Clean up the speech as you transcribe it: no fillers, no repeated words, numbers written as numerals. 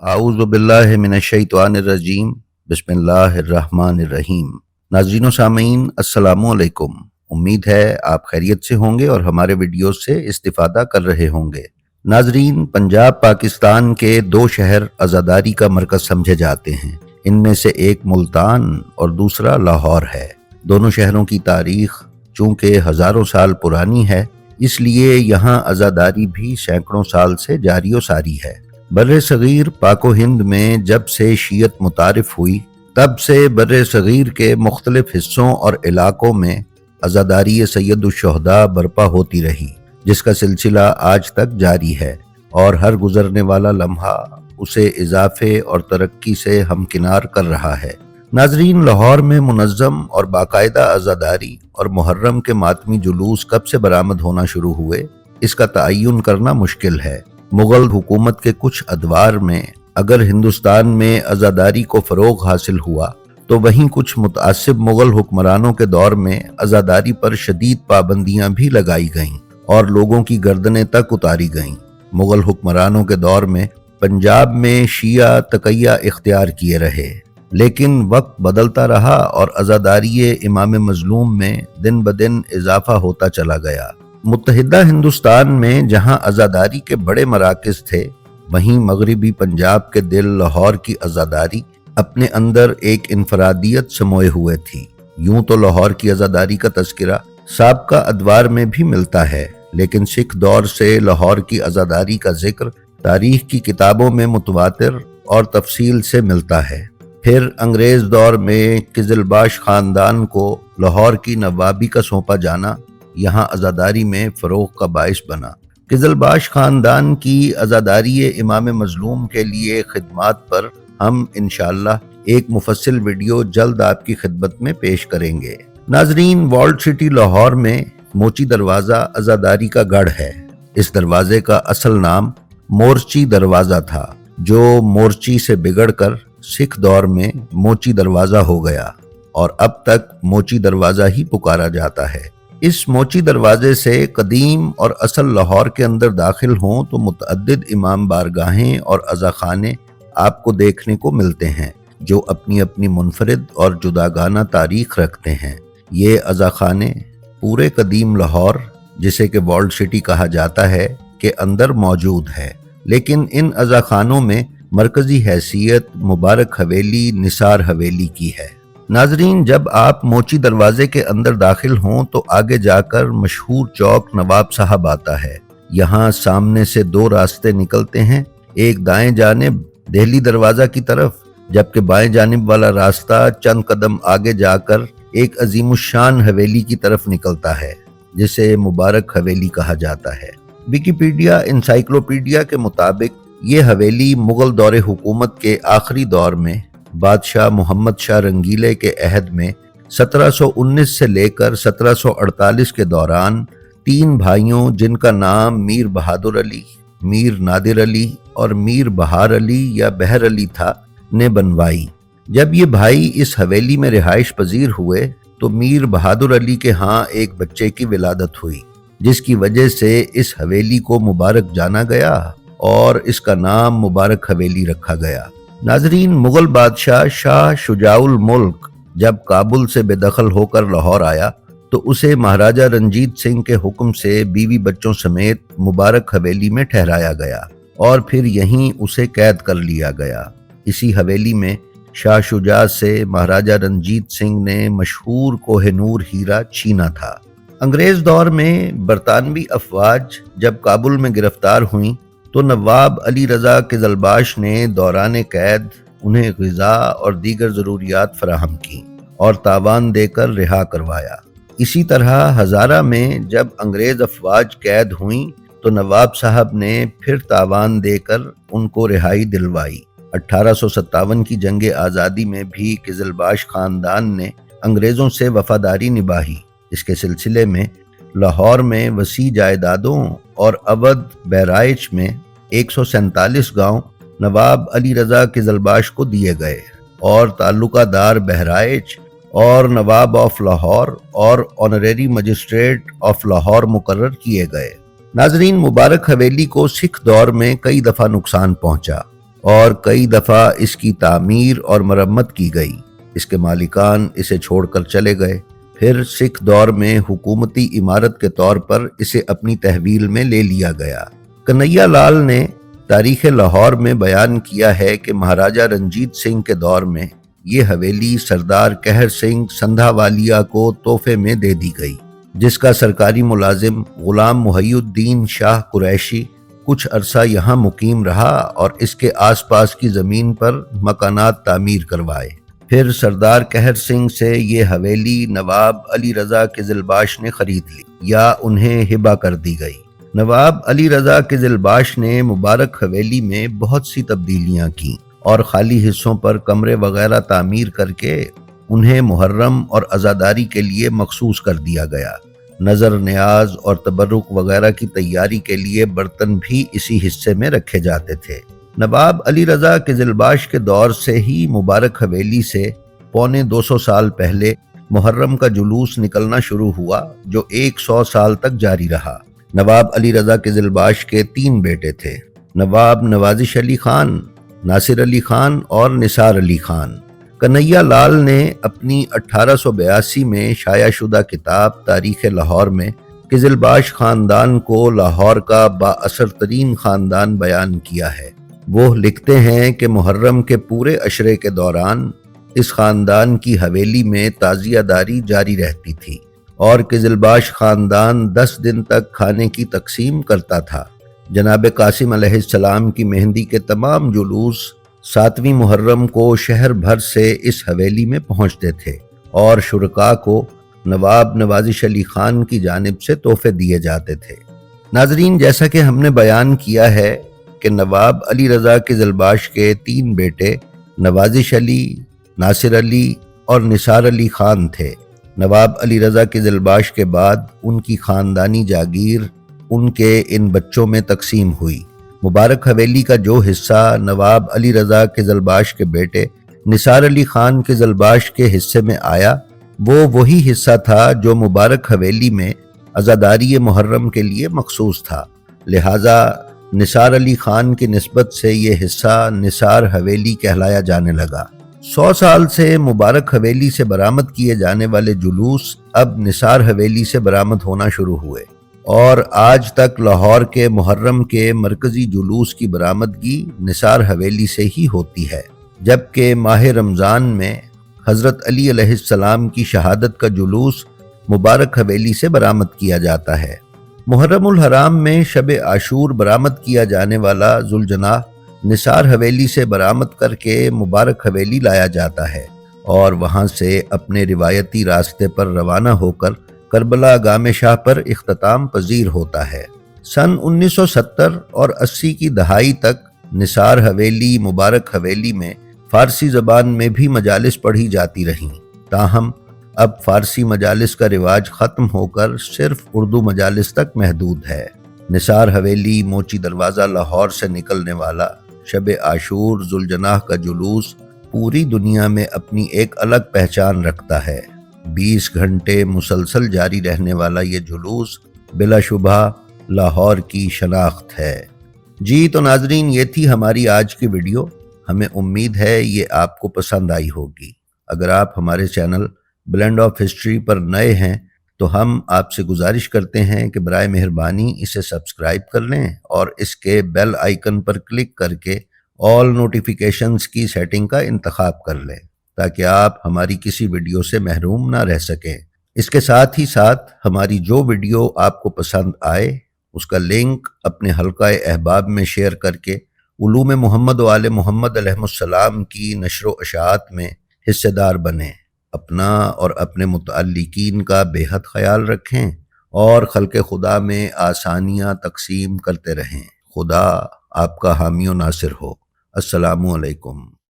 आऊज़ु बिल्लाहि मिनश्शैतानिर्रजीम बिस्मिल्लाहिर्रहमानिर्रहीम। नाज़रीन व सामीन अस्सलामु अलैकुम। उम्मीद है आप खैरियत से होंगे और हमारे वीडियो से इस्तिफ़ादा कर रहे होंगे। नाज़रीन, पंजाब पाकिस्तान के दो शहर अज़ादारी का मरकज़ समझे जाते हैं। इनमें से एक मुल्तान और दूसरा लाहौर है। दोनों शहरों की तारीख़ चूँकि हज़ारों साल पुरानी है, इसलिए यहाँ अज़ादारी भी सैकड़ों साल से जारी व सारी है। बर्रे सगीर पाको हिंद में जब से शीयत मुतारिफ हुई, तब से बर्रे सगीर के मुख्तलिफ हिस्सों और इलाकों में अज़ादारी सैयदुश्शुहदा बर्पा होती रही, जिसका सिलसिला आज तक जारी है और हर गुजरने वाला लम्हा उसे इजाफे और तरक्की से हमकिनार कर रहा है। नाजरीन, लाहौर में मुनज़्ज़म और बाकायदा अज़ादारी और मुहर्रम के मातमी जुलूस कब से बरामद होना शुरू हुए, इसका तअय्युन करना मुश्किल है। मुग़ल हुकूमत के कुछ अदवार में अगर हिंदुस्तान में अज़ादारी को फ़रोग़ हासिल हुआ, तो वहीं कुछ मुतअस्सिब मुग़ल हुक्मरानों के दौर में अज़ादारी पर शदीद पाबंदियां भी लगाई गईं और लोगों की गर्दनें तक उतारी गईं। मुग़ल हुक्मरानों के दौर में पंजाब में शिया तक़य्या इख्तियार किए रहे, लेकिन वक्त बदलता रहा और अज़ादारी इमाम मज़लूम में दिन ब दिन इजाफा होता चला गया। मुत्तहिदा हिंदुस्तान में जहां अज़ादारी के बड़े मराकज़ थे, वहीं मगरिबी पंजाब के दिल लाहौर की अज़ादारी अपने अंदर एक इनफरादियत समोए हुए थी। यूं तो लाहौर की अज़ादारी का तज़किरा साबका अदवार में भी मिलता है, लेकिन सिख दौर से लाहौर की अज़ादारी का जिक्र तारीख की किताबों में मुतवातिर और तफसील से मिलता है। फिर अंग्रेज़ दौर में क़िज़लबाश ख़ानदान को लाहौर की नवाबी का सौंपा जाना यहाँ अज़ादारी में फ़रोग़ का बाइस बना। क़िज़लबाश ख़ानदान की अज़ादारी इमाम मज़लूम के लिए खिदमात पर हम इंशाअल्लाह एक मुफस्सिल वीडियो जल्द आपकी खिदमत में पेश करेंगे। नाज़रीन, वॉल्ड सिटी लाहौर में मोची दरवाज़ा अज़ादारी का गढ़ है। इस दरवाज़े का असल नाम मोर्ची दरवाज़ा था, जो मोर्ची से बिगड़कर सिख दौर में मोची दरवाज़ा हो गया और अब तक मोची दरवाज़ा ही पुकारा जाता है। इस मोची दरवाजे से कदीम और असल लाहौर के अंदर दाखिल हों तो मुतअद्दिद इमाम बारगाहें और अज़ाखाने आपको देखने को मिलते हैं, जो अपनी अपनी मुनफरिद और जुदागाना तारीख रखते हैं। ये अज़ाखाने पूरे कदीम लाहौर, जिसे कि वॉल्ड सिटी कहा जाता है, के अंदर मौजूद है, लेकिन इन अज़ाखानों में मरकज़ी हैसियत मुबारक हवेली निसार हवेली की है। नाजरीन, जब आप मोची दरवाजे के अंदर दाखिल हों तो आगे जाकर मशहूर चौक नवाब साहब आता है। यहाँ सामने से दो रास्ते निकलते हैं, एक दाएं जानिब दिल्ली दरवाजा की तरफ, जबकि बाएं जानिब वाला रास्ता चंद कदम आगे जाकर एक अजीमुशान हवेली की तरफ निकलता है, जिसे मुबारक हवेली कहा जाता है। विकिपीडिया इंसाइक्लोपीडिया के मुताबिक ये हवेली मुग़ल दौरे हुकूमत के आखिरी दौर में बादशाह मोहम्मद शाह रंगीले के अहद में 1719 से लेकर 1748 के दौरान तीन भाइयों, जिनका नाम मीर बहादुर अली, मीर नादिर अली और मीर बहार अली या बहर अली था, ने बनवाई। जब ये भाई इस हवेली में रिहाइश पजीर हुए तो मीर बहादुर अली के यहाँ एक बच्चे की विलादत हुई, जिसकी वजह से इस हवेली को मुबारक जाना गया और इसका नाम मुबारक हवेली रखा गया। नाजरीन, मुग़ल बादशाह शाह शुजाउल मुल्क जब काबुल से बेदखल होकर लाहौर आया तो उसे महाराजा रंजीत सिंह के हुक्म से बीवी बच्चों समेत मुबारक हवेली में ठहराया गया और फिर यहीं उसे कैद कर लिया गया। इसी हवेली में शाह शुजा से महाराजा रंजीत सिंह ने मशहूर कोहिनूर हीरा छीना था। अंग्रेज़ दौर में बरतानवी अफवाज जब काबुल में गिरफ्तार हुई तो नवाब अली रज़ा क़िज़लबाश ने दौरान कैद उन्हें ग़िज़ा और दीगर ज़रूरियात फराहम की और तावान देकर रिहा करवाया। इसी तरह हज़ारा में जब अंग्रेज़ अफवाज कैद हुई तो नवाब साहब ने फिर तावान देकर उनको रिहाई दिलवाई। 1857 की जंग आज़ादी में भी क़िज़लबाश ख़ानदान ने अंग्रेज़ों से वफ़ादारी निभाई। इसके सिलसिले में लाहौर में वसी जायदादों और अवध बहराइच में 147 गांव नवाब अली रज़ा क़िज़लबाश को दिए गए और ताल्लुकादार बहराइच और नवाब ऑफ लाहौर और ऑनरेरी मजिस्ट्रेट ऑफ लाहौर मुकर्रर किए गए। नाजरीन, मुबारक हवेली को सिख दौर में कई दफ़ा नुकसान पहुंचा। اور کئی دفعہ اس کی تعمیر اور مرمت کی گئی۔ اس کے مالکان اسے چھوڑ کر چلے گئے۔ پھر سکھ دور میں حکومتی عمارت کے طور پر اسے اپنی تحویل میں لے لیا گیا۔ کنہیا لال نے تاریخ لاہور میں بیان کیا ہے کہ مہاراجہ رنجیت سنگھ کے دور میں یہ حویلی سردار قہر سنگھ سندھا والیا کو تحفے میں دے دی گئی، جس کا سرکاری ملازم غلام محی الدین شاہ قریشی کچھ عرصہ یہاں مقیم رہا اور اس کے آس پاس کی زمین پر مکانات تعمیر کروائے۔ پھر سردار قہر سنگھ سے یہ حویلی نواب علی رضا قزلباش نے خرید لی یا انہیں ہبہ کر دی گئی۔ نواب علی رضا قزلباش نے مبارک حویلی میں بہت سی تبدیلیاں کیں اور خالی حصوں پر کمرے وغیرہ تعمیر کر کے انہیں محرم اور عزاداری کے لیے مخصوص کر دیا گیا۔ نظر نیاز اور تبرک وغیرہ کی تیاری کے لیے برتن بھی اسی حصے میں رکھے جاتے تھے۔ نواب علی رضا قزلباش کے دور سے ہی مبارک حویلی سے 250 سال پہلے محرم کا جلوس نکلنا شروع ہوا، جو 100 سال تک جاری رہا۔ نواب علی رضا قزلباش کے 3 بیٹے تھے، نواب نوازش علی خان، ناصر علی خان اور نثار علی خان۔ کنہیا لال نے اپنی 1882 میں شائع شدہ کتاب تاریخ لاہور میں قزلباش خاندان کو لاہور کا با اثر ترین خاندان بیان کیا ہے۔ وہ لکھتے ہیں کہ محرم کے پورے عشرے کے دوران اس خاندان کی حویلی میں تعزیہ داری جاری رہتی تھی اور قزلباش خاندان 10 دن تک کھانے کی تقسیم کرتا تھا۔ جناب قاسم علیہ السلام کی مہندی کے تمام جلوس 7ویں محرم کو شہر بھر سے اس حویلی میں پہنچتے تھے اور شرکاء کو نواب نوازش علی خان کی جانب سے تحفے دیے جاتے تھے۔ ناظرین، جیسا کہ ہم نے بیان کیا ہے کہ نواب علی رضا قزلباش کے 3 بیٹے نوازش علی، ناصر علی اور نثار علی خان تھے۔ نواب علی رضا قزلباش کے بعد ان کی خاندانی جاگیر ان کے ان بچوں میں تقسیم ہوئی۔ مبارک حویلی کا جو حصہ نواب علی رضا قزلباش کے بیٹے نثار علی خان قزلباش کے حصے میں آیا، وہ وہی حصہ تھا جو مبارک حویلی میں عزاداری محرم کے لیے مخصوص تھا، لہٰذا نثار علی خان کی نسبت سے یہ حصہ نثار حویلی کہلایا جانے لگا۔ 100 سال سے مبارک حویلی سے برآمد کیے جانے والے جلوس اب نثار حویلی سے برآمد ہونا شروع ہوئے اور آج تک لاہور کے محرم کے مرکزی جلوس کی برآمدگی نثار حویلی سے ہی ہوتی ہے، جبکہ ماہ رمضان میں حضرت علی علیہ السلام کی شہادت کا جلوس مبارک حویلی سے برآمد کیا جاتا ہے۔ محرم الحرام میں شب عاشور برآمد کیا جانے والا ذوالجناح نثار حویلی سے برآمد کر کے مبارک حویلی لایا جاتا ہے اور وہاں سے اپنے روایتی راستے پر روانہ ہو کر کربلا گام شاہ پر اختتام پذیر ہوتا ہے۔ سن 1970 اور 80 کی دہائی تک نثار حویلی مبارک حویلی میں فارسی زبان میں بھی مجالس پڑھی جاتی رہیں، تاہم اب فارسی مجالس کا رواج ختم ہو کر صرف اردو مجالس تک محدود ہے۔ نثار حویلی موچی دروازہ لاہور سے نکلنے والا شب عاشور ذوالجناح کا جلوس پوری دنیا میں اپنی ایک الگ پہچان رکھتا ہے۔ 20 گھنٹے مسلسل جاری رہنے والا یہ جلوس بلا شبہ لاہور کی شناخت ہے۔ جی تو ناظرین، یہ تھی ہماری آج کی ویڈیو۔ ہمیں امید ہے یہ آپ کو پسند آئی ہوگی۔ اگر آپ ہمارے چینل بلینڈ آف ہسٹری پر نئے ہیں تو ہم آپ سے گزارش کرتے ہیں کہ برائے مہربانی اسے سبسکرائب کر لیں اور اس کے بیل آئیکن پر کلک کر کے آل نوٹیفیکیشنز کی سیٹنگ کا انتخاب کر لیں تاکہ آپ ہماری کسی ویڈیو سے محروم نہ رہ سکیں۔ اس کے ساتھ ہی ساتھ ہماری جو ویڈیو آپ کو پسند آئے اس کا لنک اپنے حلقہ احباب میں شیئر کر کے علوم محمد و آل محمد علیہ السلام کی نشر و اشاعت میں حصے دار بنیں۔ اپنا اور اپنے متعلقین کا بے حد خیال رکھیں اور خلق خدا میں آسانیاں تقسیم کرتے رہیں۔ خدا آپ کا حامی و ناصر ہو۔ السلام علیکم۔